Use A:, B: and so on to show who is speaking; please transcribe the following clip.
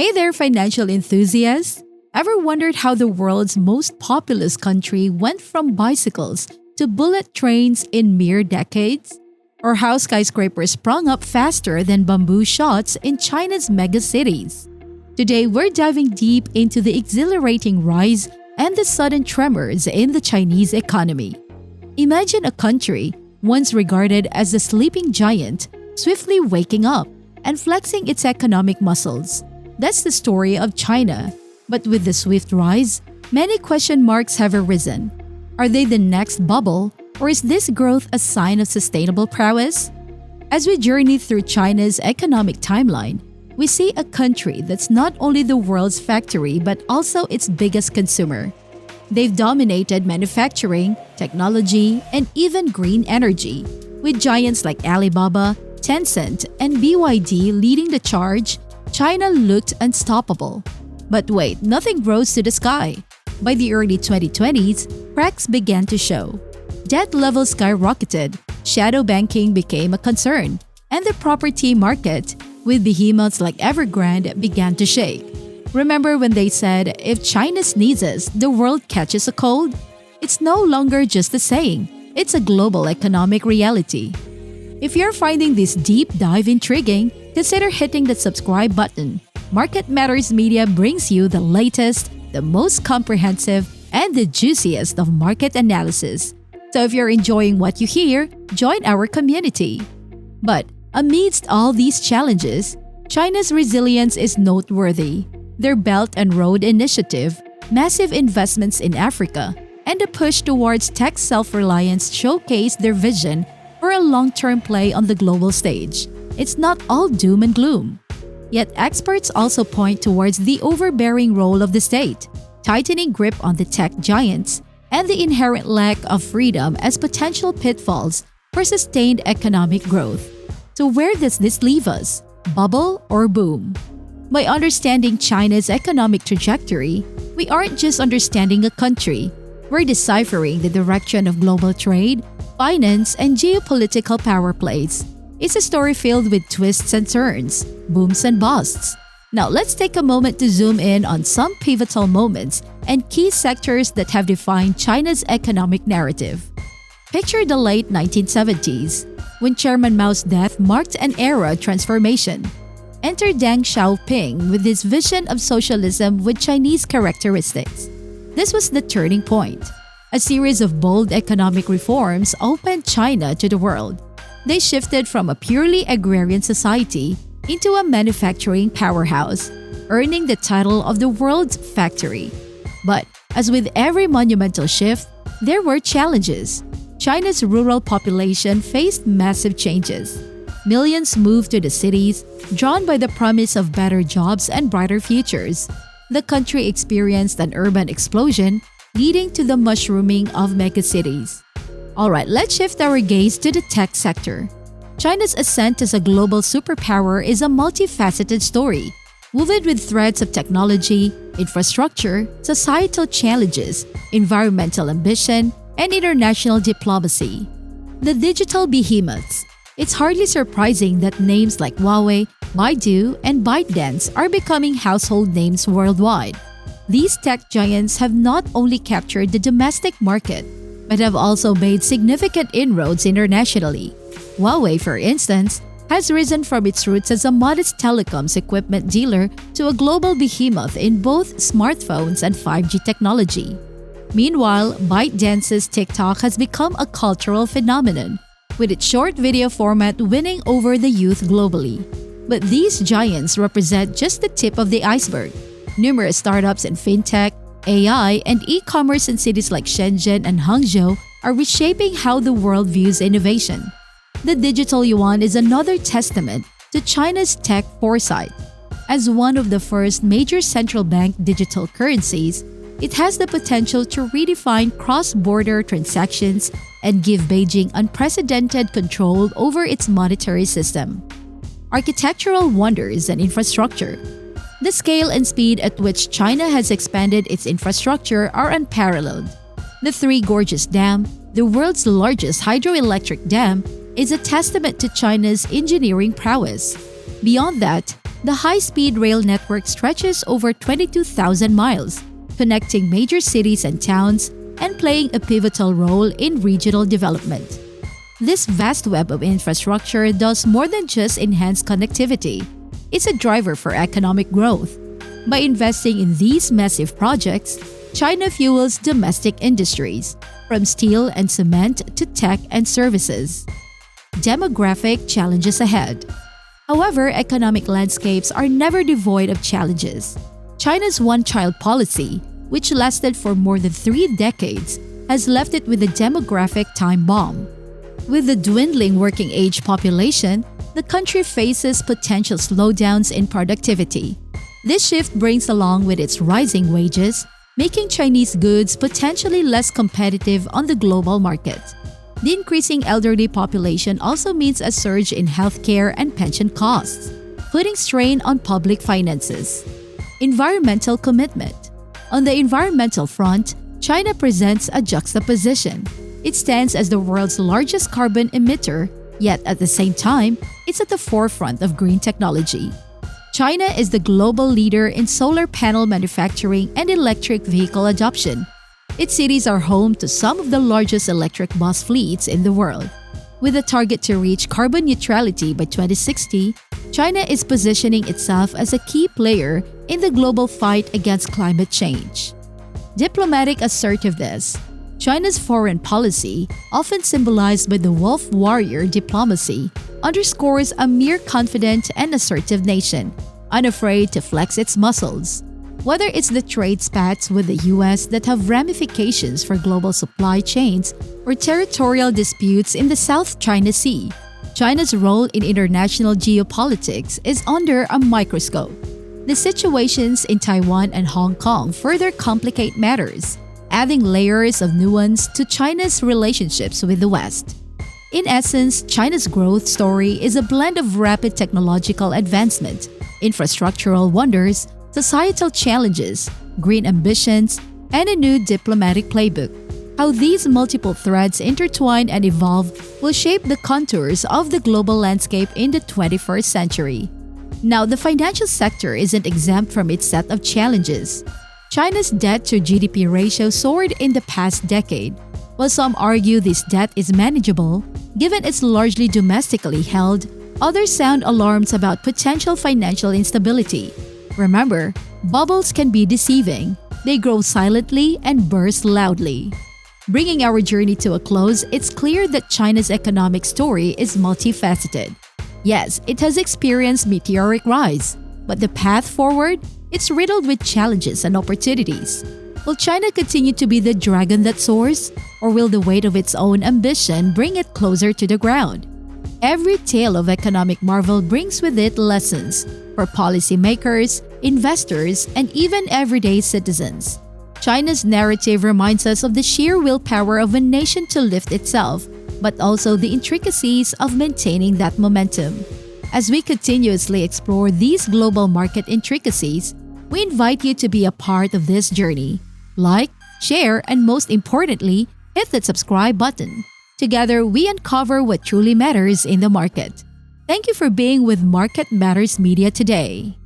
A: Hey there, financial enthusiasts! Ever wondered how the world's most populous country went from bicycles to bullet trains in mere decades? Or how skyscrapers sprung up faster than bamboo shots in China's megacities? Today, we're diving deep into the exhilarating rise and the sudden tremors in the Chinese economy. Imagine a country, once regarded as a sleeping giant, swiftly waking up and flexing its economic muscles. That's the story of China. But with the swift rise, many question marks have arisen. Are they the next bubble, or is this growth a sign of sustainable prowess? As we journey through China's economic timeline, we see a country that's not only the world's factory but also its biggest consumer. They've dominated manufacturing, technology, and even green energy, with giants like Alibaba, Tencent, and BYD leading the charge. China looked unstoppable. But wait, nothing rose to the sky. By the early 2020s, cracks began to show. Debt levels skyrocketed, shadow banking became a concern, and the property market, with behemoths like Evergrande, began to shake. Remember when they said, if China sneezes, the world catches a cold? It's no longer just a saying, it's a global economic reality. If you're finding this deep dive intriguing, consider hitting the subscribe button. Market Matters Media brings you the latest, the most comprehensive, and the juiciest of market analysis. So if you're enjoying what you hear, join our community. But amidst all these challenges, China's resilience is noteworthy. Their Belt and Road Initiative, massive investments in Africa, and a push towards tech self-reliance showcase their vision for a long-term play on the global stage. It's not all doom and gloom. Yet experts also point towards the overbearing role of the state, tightening grip on the tech giants, and the inherent lack of freedom as potential pitfalls for sustained economic growth. So where does this leave us? Bubble or boom? By understanding China's economic trajectory, we aren't just understanding a country, we're deciphering the direction of global trade, finance, and geopolitical power plays. It's a story filled with twists and turns, booms and busts. Now let's take a moment to zoom in on some pivotal moments and key sectors that have defined China's economic narrative. Picture the late 1970s, when Chairman Mao's death marked an era transformation. Enter Deng Xiaoping with his vision of socialism with Chinese characteristics. This was the turning point. A series of bold economic reforms opened China to the world. They shifted from a purely agrarian society into a manufacturing powerhouse, earning the title of the world's factory. But as with every monumental shift, there were challenges. China's rural population faced massive changes. Millions moved to the cities, drawn by the promise of better jobs and brighter futures. The country experienced an urban explosion, leading to the mushrooming of megacities. Alright, let's shift our gaze to the tech sector. China's ascent as a global superpower is a multifaceted story, woven with threads of technology, infrastructure, societal challenges, environmental ambition, and international diplomacy. The digital behemoths. It's hardly surprising that names like Huawei, Baidu, and ByteDance are becoming household names worldwide. These tech giants have not only captured the domestic market, but have also made significant inroads internationally. Huawei, for instance, has risen from its roots as a modest telecoms equipment dealer to a global behemoth in both smartphones and 5G technology. Meanwhile, ByteDance's TikTok has become a cultural phenomenon, with its short video format winning over the youth globally. But these giants represent just the tip of the iceberg. Numerous startups in fintech, AI, and e-commerce in cities like Shenzhen and Hangzhou are reshaping how the world views innovation. The digital yuan is another testament to China's tech foresight. As one of the first major central bank digital currencies, it has the potential to redefine cross-border transactions and give Beijing unprecedented control over its monetary system. Architectural wonders and infrastructure. The scale and speed at which China has expanded its infrastructure are unparalleled. The Three Gorges Dam, the world's largest hydroelectric dam, is a testament to China's engineering prowess. Beyond that, The high-speed rail network stretches over 22,000 miles, connecting major cities and towns and playing a pivotal role in regional development. This vast web of infrastructure does more than just enhance connectivity. It's a driver for economic growth. By investing in these massive projects, China fuels domestic industries, from steel and cement to tech and services. Demographic challenges ahead. However, economic landscapes are never devoid of challenges. China's one-child policy, which lasted for more than 3 decades, has left it with a demographic time bomb. With the dwindling working-age population, the country faces potential slowdowns in productivity. This shift brings along with its rising wages, making Chinese goods potentially less competitive on the global market. The increasing elderly population also means a surge in healthcare and pension costs, putting strain on public finances. Environmental commitment. On the environmental front, China presents a juxtaposition. It stands as the world's largest carbon emitter, yet at the same time, it's at the forefront of green technology. China is the global leader in solar panel manufacturing and electric vehicle adoption. Its cities are home to some of the largest electric bus fleets in the world. With a target to reach carbon neutrality by 2060, China is positioning itself as a key player in the global fight against climate change. Diplomatic assertiveness. China's foreign policy, often symbolized by the wolf warrior diplomacy, underscores a mere confident and assertive nation, unafraid to flex its muscles. Whether it's the trade spats with the US that have ramifications for global supply chains or territorial disputes in the South China Sea, China's role in international geopolitics is under a microscope. The situations in Taiwan and Hong Kong further complicate matters, adding layers of nuance to China's relationships with the West. In essence, China's growth story is a blend of rapid technological advancement, infrastructural wonders, societal challenges, green ambitions, and a new diplomatic playbook. How these multiple threads intertwine and evolve will shape the contours of the global landscape in the 21st century. Now, the financial sector isn't exempt from its set of challenges. China's debt-to-GDP ratio soared in the past decade. While some argue this debt is manageable, given it's largely domestically held, others sound alarms about potential financial instability. Remember, bubbles can be deceiving. They grow silently and burst loudly. Bringing our journey to a close, it's clear that China's economic story is multifaceted. Yes, it has experienced meteoric rise, but the path forward? It's riddled with challenges and opportunities. Will China continue to be the dragon that soars, or will the weight of its own ambition bring it closer to the ground? Every tale of economic marvel brings with it lessons for policymakers, investors, and even everyday citizens. China's narrative reminds us of the sheer willpower of a nation to lift itself, but also the intricacies of maintaining that momentum. As we continuously explore these global market intricacies, we invite you to be a part of this journey. Like, share, and most importantly, hit that subscribe button. Together, we uncover what truly matters in the market. Thank you for being with Market Matters Media today.